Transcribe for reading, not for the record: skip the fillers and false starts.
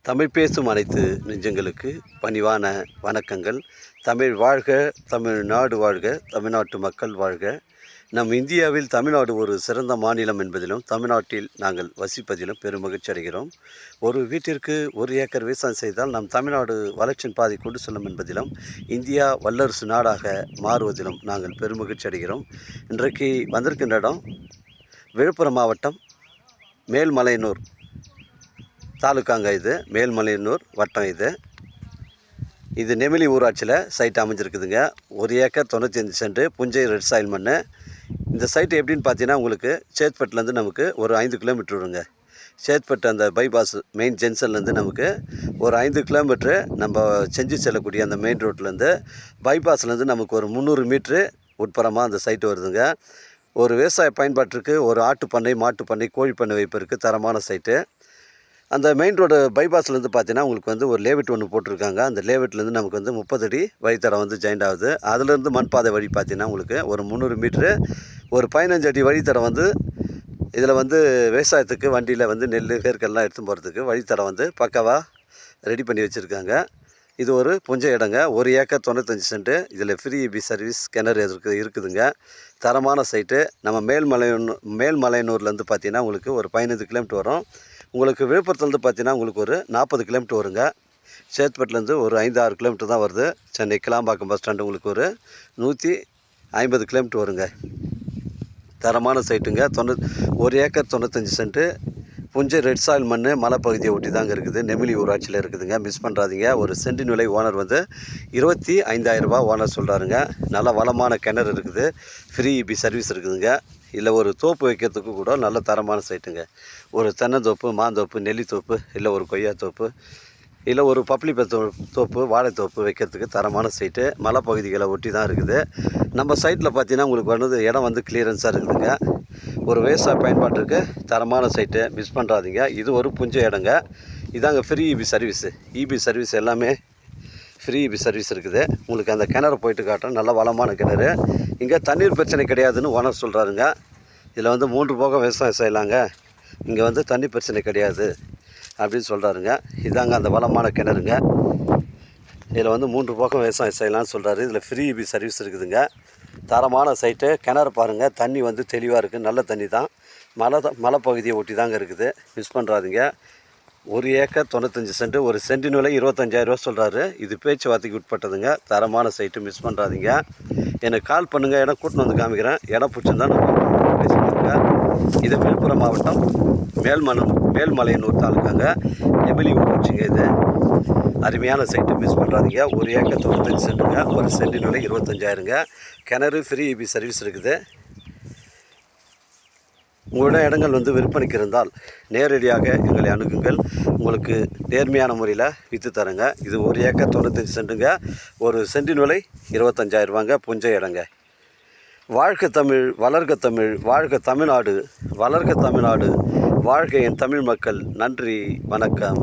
தமிழ் பேசும் அனைத்து நெஞ்சங்களுக்கு பணிவான வணக்கங்கள். தமிழ் வாழ்க, தமிழ்நாடு வாழ்க, தமிழ்நாட்டு மக்கள் வாழ்க. நம் இந்தியாவில் தமிழ்நாடு ஒரு சிறந்த மாநிலம் என்பதிலும் தமிழ்நாட்டில் நாங்கள் வசிப்பதிலும் பெருமகிழ்ச்சி அடைகிறோம். ஒரு வீட்டிற்கு 1 ஏக்கர் விவசாயம் செய்தால் நம் தமிழ்நாடு வளர்ச்சியின் பாதை கொண்டு செல்லும் என்பதிலும் இந்தியா வல்லரசு நாடாக மாறுவதிலும் நாங்கள் பெருமகிழ்ச்சி அடைகிறோம். இன்றைக்கு வந்திருக்கின்ற இடம் விழுப்புரம் மாவட்டம் மேல்மலையனூர் தாலுக்காங்க. இது மேல்மலையனூர் வட்டம். இது நெமிலி ஊராட்சியில் சைட் அமைஞ்சிருக்குதுங்க. 1 ஏக்கர் 95 சென்ட் புஞ்சை ரெட் சாயில் மண். இந்த சைட்டு எப்படின்னு பார்த்தீங்கன்னா உங்களுக்கு சேத்பட்டுலேருந்து நமக்கு ஒரு 5 கிலோமீட்டர் வருங்க. சேத்பட்டு அந்த பைபாஸ் மெயின் ஜங்ஷன்லேருந்து நமக்கு ஒரு 5 கிலோமீட்ரு நம்ம செஞ்சு செல்லக்கூடிய அந்த மெயின் ரோட்லேருந்து பைபாஸ்லேருந்து நமக்கு ஒரு 300 மீட்ரு உட்புறமாக அந்த சைட்டு வருதுங்க. ஒரு விவசாய பயன்பாட்டிற்கு ஒரு ஆட்டு பண்ணை, மாட்டு பண்ணை, கோழி பண்ணை வைப்பதற்கு தரமான சைட்டு. அந்த மெயின் ரோடு பைபாஸ்லேருந்து பார்த்தீங்கன்னா உங்களுக்கு வந்து ஒரு லேவிட் ஒன்று போட்டிருக்காங்க. அந்த லேவிட்லேருந்து நமக்கு வந்து 30 அடி வழித்தடம் வந்து ஜாயிண்ட் ஆகுது. அதுலேருந்து மண்பாதை வழி பார்த்தீங்கன்னா உங்களுக்கு ஒரு 300 மீட்ரு ஒரு 15 அடி வழித்தடம் வந்து இதில் வந்து விவசாயத்துக்கு வண்டியில் வந்து நெல் வேர்க்கெல்லாம் எடுத்து போகிறதுக்கு வழித்தடம் வந்து பக்காவாக ரெடி பண்ணி வச்சுருக்காங்க. இது ஒரு புஞ்சை இடங்க. 1 ஏக்கர் 95 சென்ட். இதில் ஃப்ரீ இபி சர்வீஸ் கிணறு இருக்குதுங்க. தரமான சைட்டு. நம்ம மேல்மலையனூர்லேருந்து பார்த்தீங்கன்னா உங்களுக்கு ஒரு 15 கிலோமீட்டர் வரும். உங்களுக்கு விழுப்புரத்துலேருந்து பார்த்தீங்கன்னா உங்களுக்கு ஒரு 40 கிலோமீட்டர் வருங்க. சேத்பட்டுலேருந்து ஒரு 5-6 கிலோமீட்டர் தான் வருது. சென்னை கிளாம்பாக்கம் பஸ் ஸ்டாண்டு உங்களுக்கு ஒரு 150 கிலோமீட்டர் வருங்க. தரமான சைட்டுங்க. 1 ஏக்கர் 95 சென்ட்டு புஞ்சை ரெட் சாயில் மண் மலைப்பகுதியை ஒட்டி தாங்க இருக்குது. நெமிலி ஊராட்சியில் இருக்குதுங்க. மிஸ் பண்ணுறாதீங்க. ஒரு சென்டின் விலை ஓனர் வந்து 25,000 ரூபா ஓனர் சொல்கிறாருங்க. நல்ல வளமான கிணறு இருக்குது. ஃப்ரீ இபி சர்வீஸ் இருக்குதுங்க. இல்லை ஒரு தோப்பு வைக்கிறதுக்கு கூட நல்ல தரமான சைட்டுங்க. ஒரு தென்னந்தோப்பு, மாந்தோப்பு, நெல்லித்தோப்பு, இல்லை ஒரு கொய்யாத்தோப்பு, இல்லை ஒரு பப்ளிப்ப தோப்பு, வாழைத்தோப்பு வைக்கிறதுக்கு தரமான சைட்டு. மலைப்பகுதிகளை ஒட்டி தான் இருக்குது. நம்ம சைட்டில் பார்த்தீங்கன்னா உங்களுக்கு வந்து இடம் வந்து கிளியரன்ஸாக இருக்குதுங்க. ஒரு விவசாய பயன்பாட்டிற்கு தரமான சைட்டு. மிஸ் பண்ணுறாதீங்க. இது ஒரு புஞ்சை இடங்க. இதாங்க free EB service. EB service எல்லாமே ஃப்ரீ இபி சர்வீஸ் இருக்குது. உங்களுக்கு அந்த கிணறு போயிட்டு காட்டுறேன். நல்ல வளமான கிணறு. இங்கே தண்ணீர் பிரச்சனை கிடையாதுன்னு ஓனர் சொல்கிறாருங்க. இதில் வந்து 3 போகம் விவசாயம் செய்யலாங்க. இங்கே வந்து தண்ணி பிரச்சனை கிடையாது அப்படின்னு சொல்கிறாருங்க. இதாங்க அந்த வளமான கிணறுங்க. இதில் வந்து 3 போகம் விவசாயம் செய்யலாம்னு சொல்கிறாரு. இதில் ஃப்ரீ இபி சர்வீஸ் இருக்குதுங்க. தரமான சைட்டு. கிணறு பாருங்கள். தண்ணி வந்து தெளிவாக இருக்குது. நல்ல தண்ணி தான். மலைப்பகுதியை ஒட்டி தாங்க இருக்குது. மிஸ் பண்ணுறாதீங்க. 1 ஏக்கர் 95 சென்ட். ஒரு சென்டின் விலை 25,000 ரூபா சொல்கிறாரு. இது பேச்சுவார்த்தைக்கு உட்பட்டதுங்க. தரமான சைட்டு. மிஸ் பண்ணுறாதீங்க. எனக்கு கால் பண்ணுங்கள். இடம் கூட்டின்னு வந்து காமிக்கிறேன். இடம் பிடிச்சிருந்தா நம்ம பேசிக்கலாங்க. இது விழுப்புரம் மாவட்டம் மேல்மலையனூர் தாலுக்காங்க. நெமிலி ஊராட்சிங்க. இது அருமையான சைட்டு. மிஸ் பண்ணுறாதீங்க. 1 ஏக்கர் 95 சென்ட்டுங்க. ஒரு சென்டின் விலை 25,000ங்க. கிணறு ஃப்ரீ இபி சர்வீஸ் இருக்குது. உங்களோட இடங்கள் வந்து விற்பனைக்கு இருந்தால் நேரடியாக எங்களை அணுகுங்கள். உங்களுக்கு நேர்மையான முறையில் விற்று தரேங்க. இது 1 ஏக்கர் 95 சென்ட்டுங்க. ஒரு சென்டின் விலை 25,000 ரூபாங்க. புஞ்சை இடங்க. வாழ்க தமிழ், வளர்க தமிழ், வாழ்க தமிழ்நாடு, வளர்க தமிழ்நாடு, வாழ்க என் தமிழ் மக்கள். நன்றி, வணக்கம்.